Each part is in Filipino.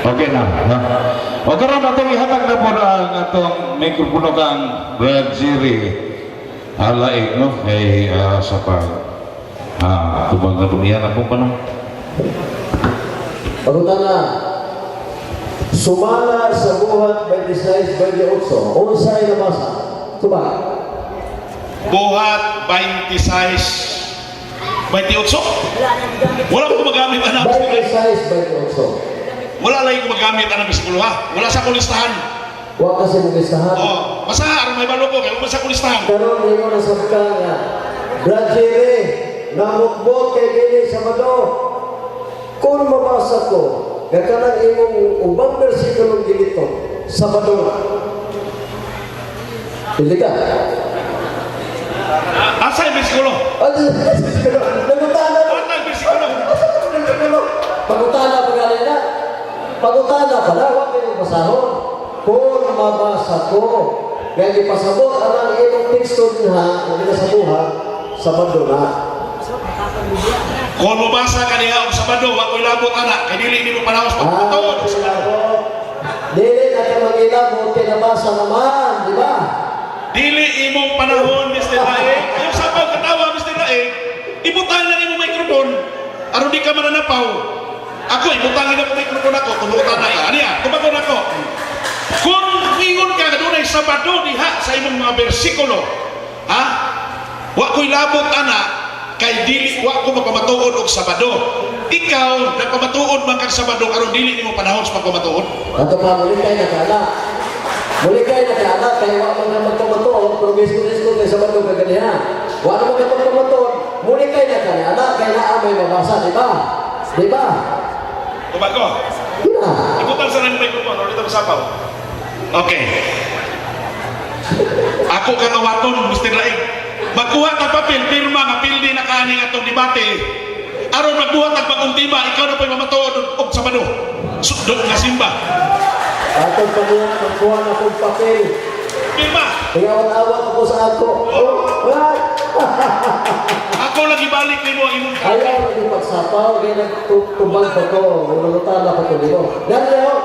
Okay na. No? O karon atong ihatag na po ang atong mikropono kang Brad Jerry Alaig, no? Kay sa pag tubag na dumiyan akong panahon. Pagutana, sumala sa buhat 26-28, unsay nabasa? Tubag. Buhat 26, 28. Wala ko magamit anak. 26-28. Wala lagi ko magamit anak bisiklo ha. Wala sa kulistahan. Wa kasi mo listahan. Oh, basta aron may balo ko kay wala sa kulistahan. Karon ni mo nasabta nga. Brajere, namukbot kay dili Sabado. Kung mabasa ko, kanang imong ubang bersikulo ginito, Sabado nga. Dili ka. Asa yung bisiklo? Nagutana. Ano ang bisiklo? Pagutana pagaling na. Pagutana pala, huwag kayong basahon. Kung mabasa ko, kaya ipasabot ang imong teksto niya na ginasabuhan, Sabado na. Kung mabasa ka niya og Sabado, wa ko'y labot anak, kay dili nimo panahos pagpatawad og Sabado. Dili na ka mag-ilabot, kinabasa naman, di ba? Dili imong panahon, Mr. Lae. Yung sabaw katawa, Mr. Lae, ibutang lang imong microphone, aron di ka mananapaw. Ako, ibutangin ako microphone ako, kumutan na ka. Aniya, tumagon ako. Kung ingon ka, doon ay Sabado diha sa imong mga bersikulo, ha? Wa ko'y labot anak, kay dili, wa ko magpamatuod og Sabado. Ikaw, nagpamatuod man kang Sabado, karon dili nimo panahon sa pagpamatuod. Ato pa, muli kayo nakala. Muli kayo nakala, kaya wa man na magpamatuod, pero bisko-bisko kayo Sabado kaganihan. Wa naman ka magpamatuod, muli kayo nakala, kaya naamay mabasa, di ba? Di ba? Tumago. Yeah. Ibutang sa nang microphone, ulit ang sapaw. Okay. Ako kagawaton, Mr. Laig. Magkuha ng papel, pirma, nga pildi na kaning atong debate. Aron magbuhat ang pag-ultima, ikaw na po'y mamatuod og Sabado. Sudok nga simba. Atong paniyan, magkuha na kong papel. Pirma. Tingawat-awat ako sa ako. Oh, right. Ako lagi balik nimo imong Ayaw na yung pagsapaw, kaya nagtubang pa ko, ululutan na ko ito dito. Ganyan,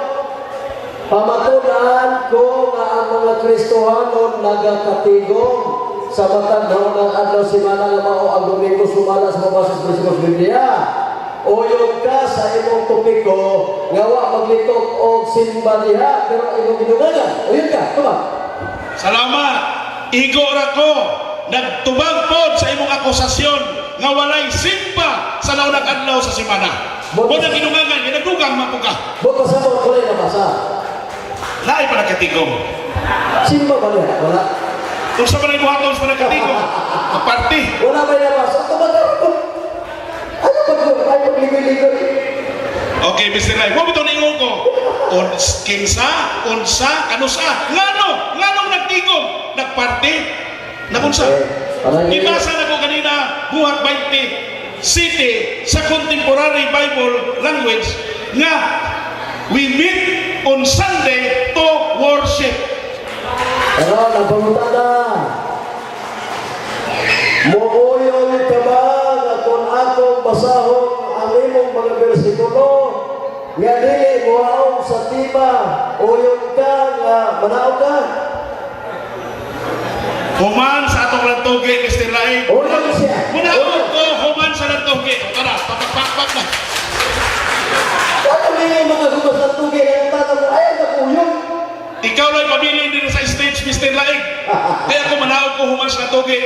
pamatunan ko nga ang mga Kristohanon nagakatigong sa matanaw ng adlaw simana nga mao ang Domingo sumala sa mabasa sa Prisimos Biblia. Uyog ka sa imong tupiko, nga wa maglitok o simba diha, pero imong ginugagan. Uyog ka, tuma. Salamat. Igor ako. Nagtubag pod sa imong akusasyon nga walay simpa sa naunang adlaw sa simana. Mo na ginungangan, ginagdugang man po ka. Buto sa mga kulay na basa. Lain pa nagkatigong. Simba ba niya? Wala. Kung sa mga ibuhatong sa nagkatigong, kaparti. Wala ba niya basa? Tumagal ko. Ano ba ko? Ayaw magligoy-ligoy. Okay, Mr. Lai, huwag ito na ko. Kinsa, unsa, kanusa. Ngano nagtigong, nagparti. Nakunsa. Ibasa na ko kanina, buhat 20 city sa contemporary Bible language nga we meet on Sunday to worship. Pero nabangutan na. Muuyong ka ba na kung akong basahon ang imong mga bersikulo nga dili muaong sa tiba uyong ka nga manaog ka? Human sa atong lantoge, Mr. Lai. Uyong siya. Munaon ko, human sa lantoge. Tara, papakpak na. Ano yung mga gumas ng tugay na tanong mo? Ayaw na uyong. Ikaw lang pamili din sa stage, Mr. Lai. Kaya ako manaog ko, human sa lantoge.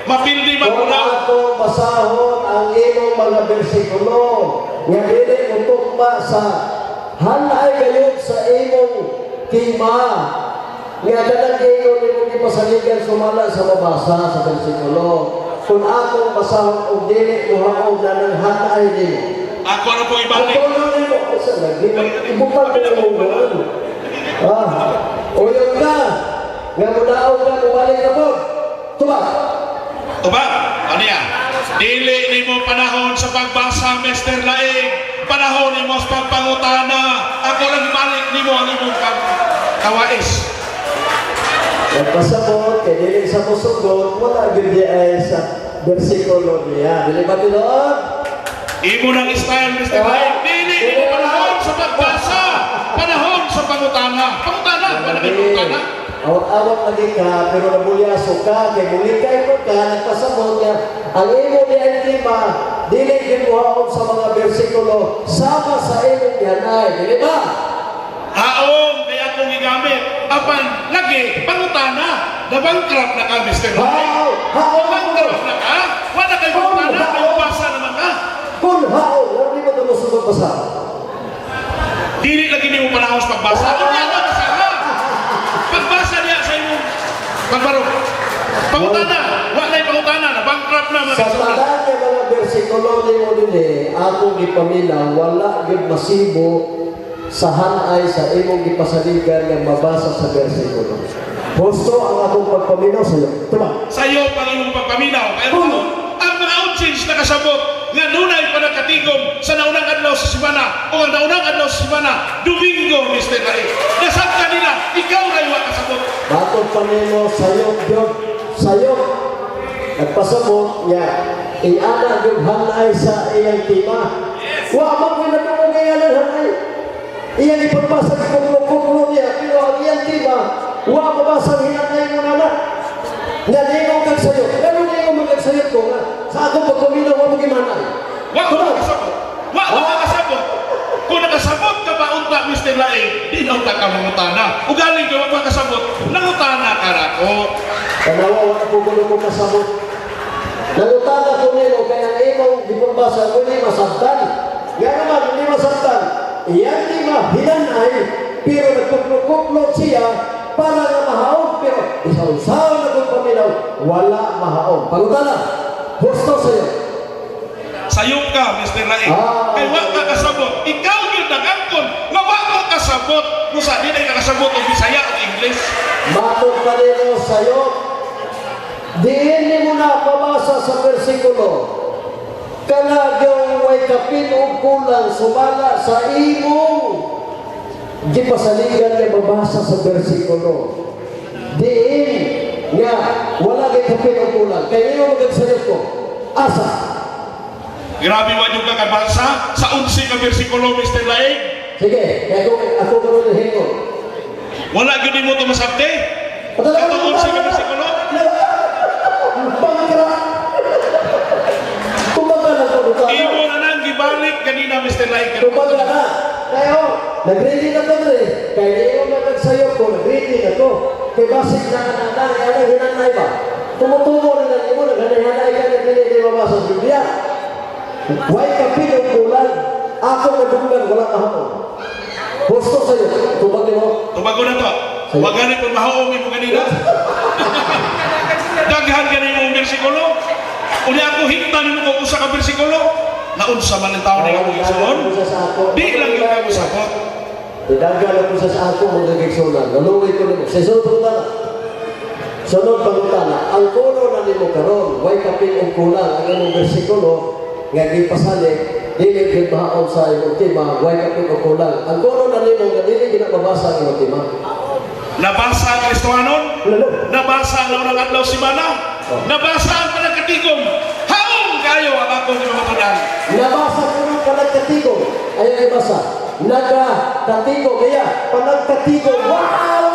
Mapildi Kung magunaw. akong basahon ang imong mga bersikulo nga dili utukma sa hanay gayud sa imong tima nga dalang ingon imong ipasaligan sumala sa mabasa sa bersikulo. Kung akong basahon og dili muhaog na ng hanay nimo. Ako na po ibalik. Ako na nimo sa lagi ibutang ko imong gawon. Uyong ka nga mudaog ka balik na po. Tubag. Tuba, ano yan? Dili ni mo panahon sa pagbasa, Mr. Laig. Panahon ni mo sa pagpangutana. Ako lang ibalik ni mo ang imong kawais. Nagpasabot, kaya dili sa musugot, wala yun di ay sa versikulo niya. Dili ba tinoon? Imo ng style, Mr. Laig. Dili ni mo panahon sa pagbasa. panahon sa pangutana. Pangutana, ba na kayo pangutana? Awat-awat lagi ka, pero nabulyaso ka, kay mulikay mo ka, nagpasamot niya. Ang imo ni Antima, dili ginuhaon sa mga bersikulo, sama sa imong gihanay. Dili ba? Haong, kaya akong gigamit. Apan, lagi, pangutana. Nabangkrap na ka, Mr. Ray. Nabangkrap na ka? Wala kayo pangutana, may basa naman ka. Kung hao, lalo di ba ito masunod basa? Dili lagi ni mo panahon sa pagbasa. Ano niya ka kasama? Pagbasa niya sa imong pagbaro. Pangutana, wala yung pangutana, nabangkrap na mga Sa kasunan. tanan niya mga bersikulo ni mo din atong ipamilaw, wala yun masibo sa hanay sa imong ipasaligan ng mabasa sa bersikulo. Gusto ang akong pagpaminaw sa iyo. Tuma. Sa iyo pang imong pagpaminaw. Kaya ang mga outsins na kasabot nga nunay pa nakatigom sa naunang adlaw sa simana o ang naunang adlaw sa simana, Domingo, Mr. Ray. Nasab ka nila, ikaw na iwa kasabot. Batong panino sayo, Diyon, sayo. Nagpasabot niya, iana yung hanay sa iyang tima. Wa man ko na kung ngayon ang hanay. Iyang ipagpasa sa kuklo niya, pero ang iyang tima, wa mabasa ang hinanay mo na na. Nalingaw kang sayo. Ganun lingaw magkagsayo ko nga. Sa akong pagpaminaw, wa magimanay. Wa ko nakasabot. Wa ko nakasabot. Kung nakasabot ka pa unta, Mr. Ray, di na unta ka mangutana. Ugaling ka, wag makasabot, nangutana ka na ko. Kanawa, wala po gulo ko kasabot. Nangutana ko nilo, kaya ang ikaw, di po basa, hindi masabtan. Nga naman, hindi masabtan. Iyan di mahinanay, pero nagkuklo-kuklo siya para nga mahaon, pero isaw-isaw na kung paminaw, wala mahaon. Pangutana, gusto sa'yo. Sayop ka, Mr. Ray. Kay wa ka kasabot. Ikaw yun nag-angkon. Nga wa ko kasabot. Kung sa di na kasabot o Bisaya o English. Matod ka nilo sa'yo. Diin mo na pabasa sa versikulo. Kanagyaw way kapin o kulang sumala sa imong di pasaligan na mabasa sa versikulo. Diin nga wala kay kapin o kulang. Kaya nyo magagsayot ko. Asa? Grabe wa yung kakabasa sa 11 ka versikulo, Mr. Ray. Sige, kaya ako gano'n na hingo. Wala yun mo ito masabte. Ito 11 ka versikulo. Pangkira! Kumbaga na ito, Imo na nang gibalik kanina, Mr. Ray. kumbaga na. Kaya nag-ready na ko rin. Kaya ngayon na nagsayo ko, nag-ready na ko. Kaya basig na kananay, kaya na hinanay ba? Tumutubo rin na imo, naghanay-hanay ka na hindi mabasa sa Biblia. Way kapilong kulang, ako nagdugan, wala kahapon. Gusto sa'yo, tubag mo. Tubago na to. Huwag ganit kung mahaomi mo kanina. Daghan ka na yung versikulo. Uli ako higtan mo kung usa ka versikulo. Naunsa man ang tao na yung isulon. Di lang yung kayo sabot. Idagal ako sa ako mga gagsunan. Naluwi ko nimo. Sa sunod na. Sunod pagutana. Ang kuno na nimo karon, way kapilong kulang ang imong bersikulo nga gipasalik. Dili gid mahaon sa imong tema, way kapilong kulang. Ang kuno na nimo nga dili ginababasa ang imong tema. Nabasa ang Kristohanon. Nabasa ang naunang adlaw simana. Nabasa ang panagkatigom. Haong kayo ang akong imamatunan. Nabasa ko ng panagkatigo. Ayaw ibasa. Nagkatigo. Kaya, panagkatigo. Wow!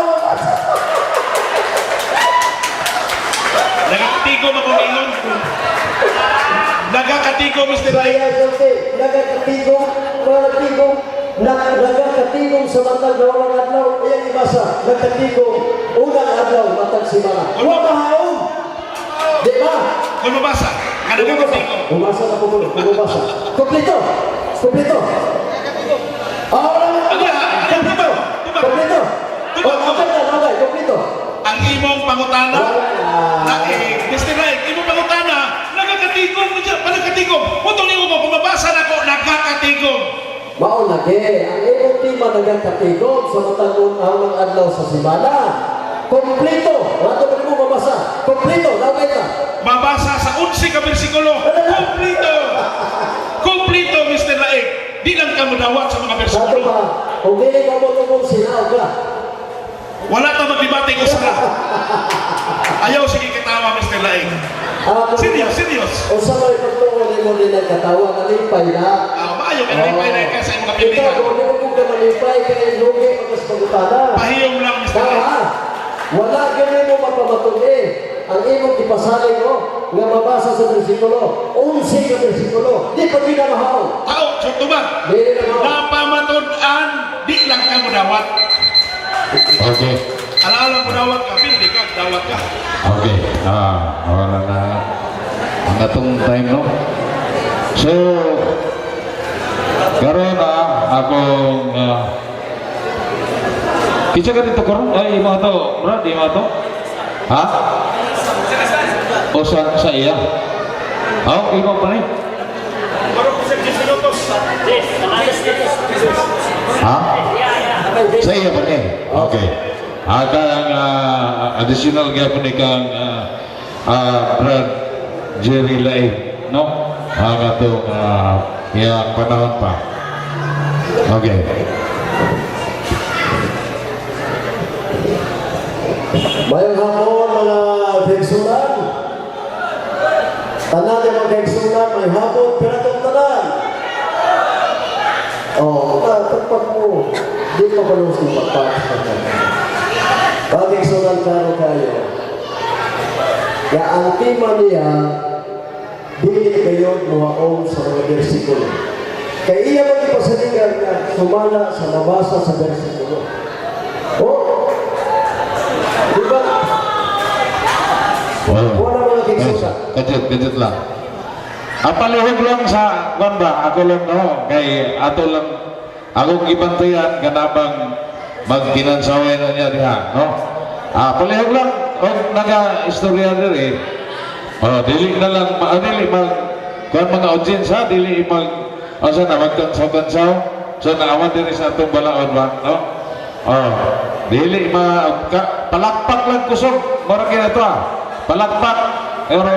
Nagkatigo ako ngayon. Nagkatigo, Mr. Ray. Kaya, sante, nagkatigo. Panagkatigo. Nagkatigo sa matag na walang adlaw. Ayaw ibasa. Nagkatigo. Unang adlaw, matag simana. Wabahaon! Di ba? Kung mabasa, nga nagkatigo. Umasa na po muna. Umasa. Kompleto. Kompleto. Kompleto. Kompleto. Kompleto. Ang imong pangutana, Mr. Ray, imong pangutana, nagkakatigom mo dyan, panagkatigom. Putong niyo mo, kung mabasa na ko, nagkakatigom. Mao lagi, ang imong tima nagkakatigom sa matagong ng adlaw sa simana. Kompleto. Wato pa mo mabasa. Kompleto. Laway ka. Mabasa sa 11 ka versikulo. Kompleto. Kompleto, Mr. Ray. Di lang ka madawat sa mga Sato versikulo. pa, kung dili ka mo tumong sinaw ka. Wala ta magbibate ko sana. Ayaw sige kitawa, Mr. Ray. Serious. O sa may pagtungo ni mo nila katawa, nalipay na. Maayo ka na ipay na ka sa imong Ikaw, kapilihan. kung hindi mo kung mag-verify kay lugi ang pagutana. Pahiyom lang, Mr. Kaya, Laik. wala ganun mo mapamatun ang imong ipasalig mo nga mabasa sa bersikulo 11 ka bersikulo di pa pinamahaw Tao, sunto ba? di na mahaw Napamatunan, di lang ka mo dawat. Okay. Alaala mo dawat ka, hindi ka, dawat ka. Okay. Wala na. Ang atong time, no? So, karon akong kitsa ka dito karon? Ay, imo to. Brad, imo to? Ha? O sa iya? Imo pa rin? Ha? Sa iya pa rin? Okay. Akang additional gapon ni kang Brad Jerry Laig, no? Ang atong iyang panahon pa. Okay. mayang hapon mga kaigsunan tanan yung mga kaigsunan may hapon pinatong tanan tagpag mo di pa palong sumagpat kaigsunan karo kayo kaya ang tema niya dili kayo muhaong sa mga bersikulo kaya iya mag-ipasaligan na sumala sa mabasa sa bersikulo diba? Wala mga kiksusa. Kajut lang. Palihog lang sa banda, ako lang no, kay ato lang, akong ibantayan, kanabang magpinansaway na niya diha, no? Palihog lang, huwag naga-istorya rin dili na lang, dili kung mga audience ha, dili magkansaw-kansaw, so naawan din sa atong balaod ba, no? Dili palakpak lang kusog mara kina to palakpak pero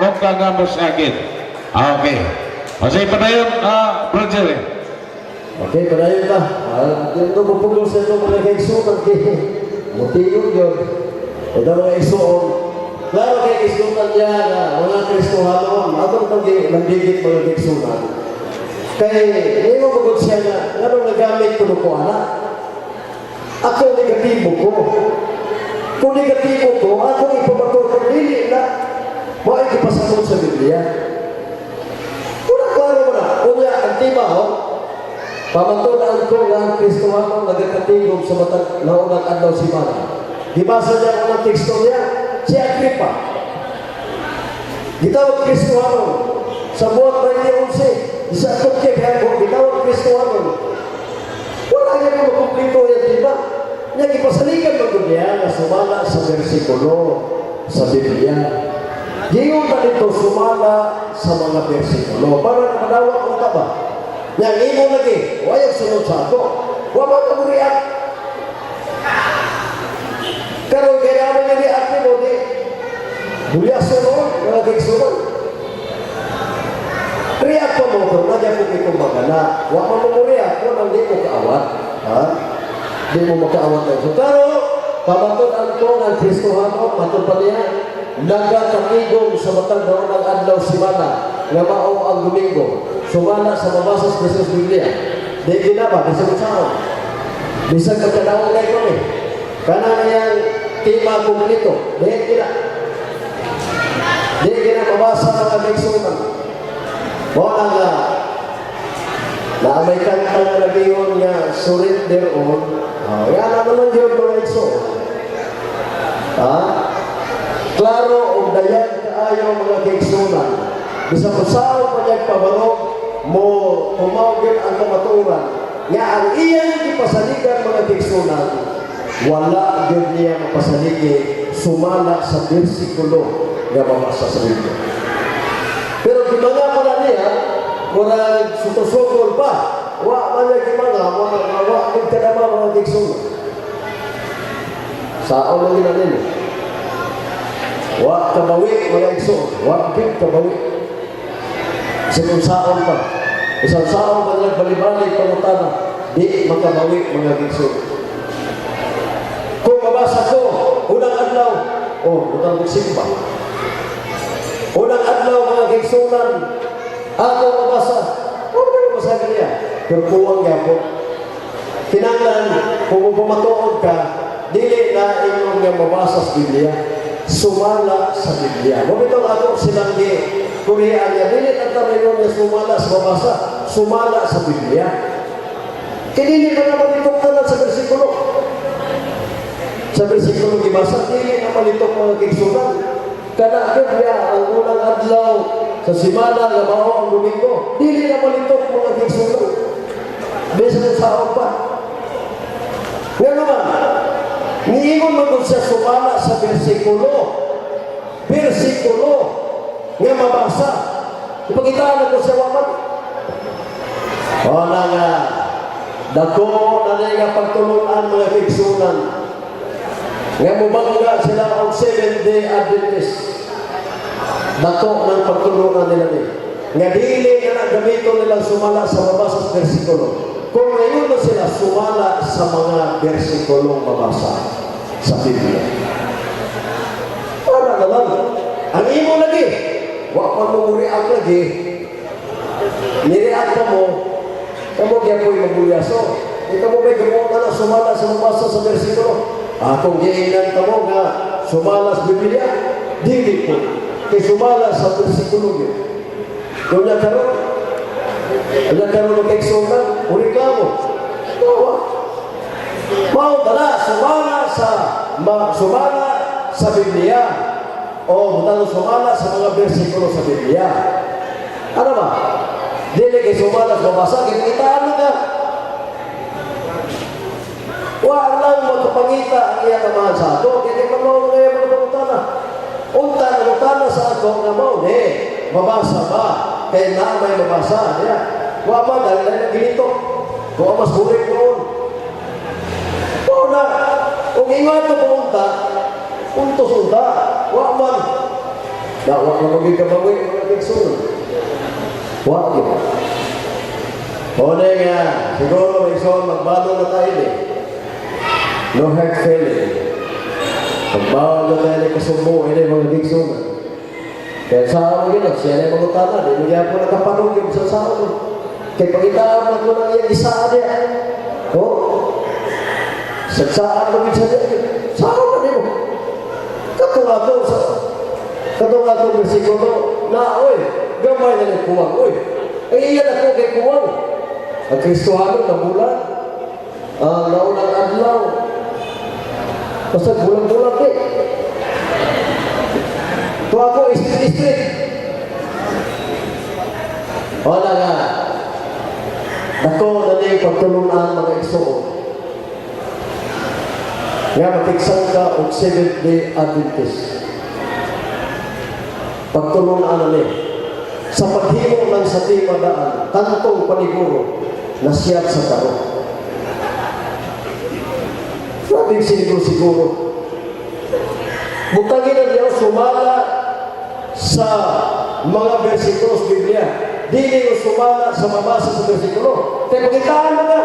nung kagamos agad okay masay padayon Roger Okay, padayon ta dito pupugol sa ito mga kaigsunan mutiyog yun ito mga igsuon klaro kay igsunan niya na mga Kristohanon atong nagdigit mga kaigsunan kay hindi mo magod siya na nga nagamit ko ko anak ako negatibo ko. Kung negatibo ko, ako ipabato ko dili na maikipasakot sa Biblia. Klaro mo na. Kunya, ang tiba ho, pamatunan ko nga ang Kristohanon nagkakatigom sa matag naunang adlaw si Mana. Dibasa niya ang teksto niya, si Agripa. Gitawag Kristohanon sa buwan 2011, isa akong kaya gitawag Kristohanon. Wala niya kung makumplito yan, diba? Niya ipasalikan mo niya na sumala sa bersikulo sa Biblia. Giyon na dito sumala sa mga bersikulo. Para na madawak mo ka ba? Niya, imo lagi, wayang sunod sa ako. Wala ka mo react. Karoon kaya naman yung react mo, di. Bulia sunod, mga kiksunod. React pa mo ito, nagya po itong magana. Huwag mo react mo nang di mo kaawat. Ha? Di mo makaawat na ito. Pero, pamatunan ko ng Kristohanon, matupad niya, nagkakamigong sa matang daon ng adlaw si Mana, nga mao ang Domingo. Sumana sa mabasas na sa Biblia. Di ginaba, di sa masaon. Bisag pagkadaon na ito eh. Kana niyang tema kumplito. Di gina. Di gina mabasa ng kaigsunan. Wala nga na may kantang nabiyon nga surrender on yan naman yun mga igso klaro o dayan kaayaw mga kaigsunan bisa kung saan pa niyang pabarok mo tumawagin ang kamaturan nga ang iyang ipasaligan mga kaigsunan wala yun niya mapasaligi sumala sa bersikulo nga mabasa sa Biblia. Pero gimana pala niya, murag sutusukol pa. Wa man niya gimana, wa kadama mga kigsunan. Saan lang yun nila. Wa kabawi mga kigsunan. Wa kabawi. Sinong saan pa. Isang saan pa nagbali-bali pangutana. Di makabawi mga kigsunan. Kung mabasa ko, unang adlaw, unang magsimba. Unang adlaw mga kigsunan, ako mabasa, huwag na masabi niya, pero kuwang niya po. kinanglan kung pumatuod ka, dili na inyong nga mabasa sa Biblia, sumala sa Biblia. Mabitong ako silang Korean niya, dili na tayo niya sumala sa mabasa, sumala sa Biblia. Kinili pa naman itong tanan sa bersikulo. Sa bersikulo gibasa, dili na malitok mga kigsunan. Kanakit niya ang unang adlaw sa simana nga mao ang Domingo, dili na malitok mga kigsunan. Bisa sa pa. Nga naman, niingon mo siya sumala sa bersikulo nga mabasa. Ipagitaan ko siya waman. O na nga, dako na nga pagtulunan mga kigsunan. Nga mubangga sila ang 7-day Adventist. Dako ng pagtulunan nila ni. Nga dili na nagamito nilang sumala sa mabasa sa bersikulo. Kung ngayon na sila sumala sa mga bersikulong mabasa sa Biblia. Para na lang. Ang imo lagi, wak pa mo react lagi, nireact pa mo, kamo kaya po'y magulyaso. Ikaw mo may gamot na sumala sa mabasa sa bersikulo. Kung giinan ka mo nga sumala sa Biblia, dili po. Kaya sumala sa bersikulo yun. Kung nagkaroon ng keksunan, reklamo. Mau tala, sumala sa Biblia. O butang sumala sa mga bersikulo sa Biblia. Ano ba? Dili kay sumala sa mabasa, kikitaan mo ka. Huwag lang magkapangita ang iyang amahan sa ato. Kaya ka mo ngayon magkapangutana. Unta na magkana sa ato nga mo, mabasa ba? Kaya na may mabasa. Huwag ba? Dahil na ginito. Huwag mas huling noon. Huwag na. Kung ingat ka pumunta, puntos unta. Huwag man. Huwag na magiging kabawi. Huwag na magiging huwag yun. O na nga, siguro may isang magbalo na tayo no hard feeling. Magbalo na tayo kasumbo, hindi mga gigsunan. Kaya sa amin yun, siya na yung mga tanan, hindi niya po nakapanugin sa amin. Kaya pagitaan na ko lang yung isa niya. O? Sagsaan mo minsan niya. Sa amin yun. Katong ato bersikulo na, oy, gamay na ng kuwang, oy. Ay iyan ako kay kuwang. Ang Kristohano na bulan. Ang naunang adlaw. Basta bulan-bulan Ito ako, istrit. Wala nga. Ako na niya pagtulunan mga igsoon. Nga matiksan ka og 7-day Adventist. Pagtulunan na niya. Sa paghimo ng sa timadaan, kantong paniguro na siyat sa taro. Sabing siguro. Butangin na niya sumala sa mga bersikulo sa Biblia. Dili yung sumala sa mabasa sa bersikulo. Kaya pagitaan mo na.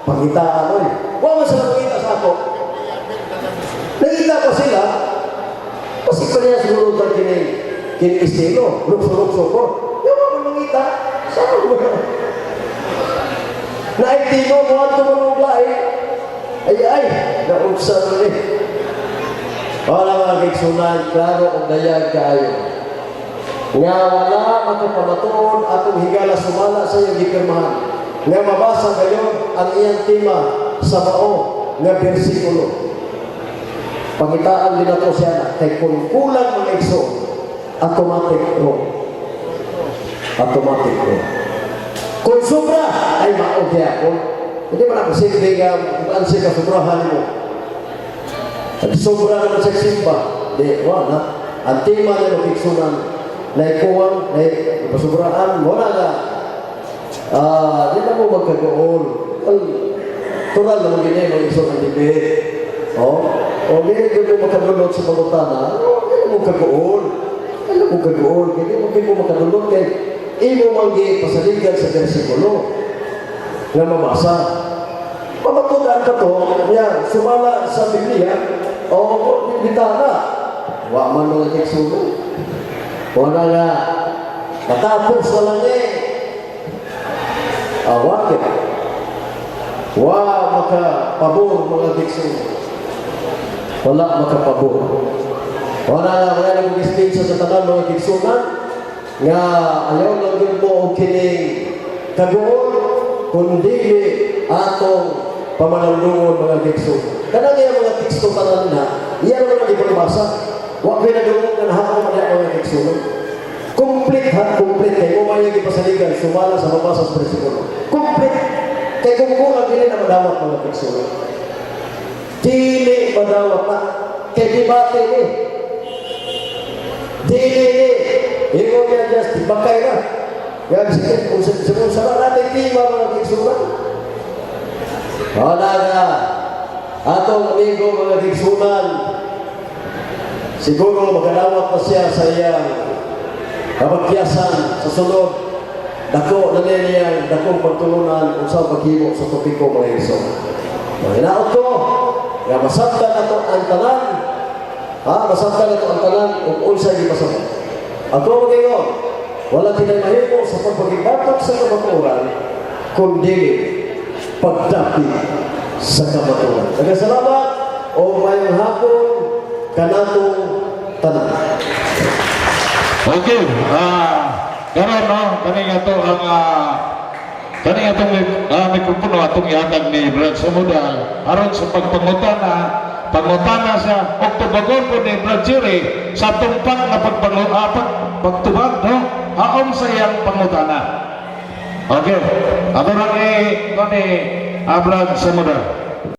Pagitaan mo. Huwag mo sila pagkita sa ako. Nakita pa sila. Kasi pa niya siguro sa kini-estilo. Lukso-lukso ko. Yung mga mangita. Saan mo ba? Naitino mo ang tumanong ay, nauksan mo rin. Wala mga kiksunan, klaro kung dayag kayo. Nga wala makapamatuon atong higala sumala sa iyong gipirmahan. Nga mabasa kayo ang iyang tema sa mao nga bersikulo. Pangitaan din nato siya na kay kung kulang mga igso, automatic wrong. Kung sobra, ay maog ako. Hindi man ako silbi nga kung ansi ka sobrahan mo. At sobra naman sa simba. Di, wala. Ang tema niya ng iksunan, na ikuwang, na ipasobraan, wala na. Di na mo magkagoon. Tural naman ganyan yung iksunan ng dibit. O hindi mo makadulot sa pangutana, hindi mo magkagoon. Hindi mo makadulot kay imo manggi pasaligan sa bersikulo nga mabasa. Pamatudan ka to, sumala sa Biblia, o bitana. Wa man mga teksuno. Wala nga. Natapos na lang Awak ya. makapabor mga gigsoon. Wala makapabor. Wala na mga nag-dispensa sa tanan mga gigsunan nga ayaw lang yun mo o kining kagoon kundi atong pamanandungon mga gigsoon. Kanang iya mga teksto tanan na iya naman ang ipalabasa. Huwag kayo nagulong nga nahako mga gigsuon. Complete ha, complete kay mo may ipasaligan sumala sa mabasa sa bersikulo. Complete kay kung kulang dili na madawat mga gigsuon. Dili madawat na kay debate ni. Dili ingon niya just bakay na. Yan sige kung sa natin tima mga gigsuon. Wala na atong amigo mga gigsunan. Siguro magkalawat na siya sa iyang kapagkiyasan sa sunod. Dako na niya, dakong pagtulunan kung saan paghimo sa topiko mga iso. Hinaot ko, nga masabtan na ito ang tanan, masabtan na ito ang tanan kung unsay di masabtan. Ako magayon, wala tinamahimo sa pagpagibatok sa kamaturan, kundi pagdapi sa kamaturan. Nagkasalamat o mayang hapon kanatong tanan. Okay, karon no, kani ato ang kani atong mikropono atong ihatag ni Brad Samudal aron sa pangutana sa Oktubagon po ni Brad Jerry sa tumpak na pagtubag no, aon sa iyang pangutana. Okay, ato lang ni Brad Samudal.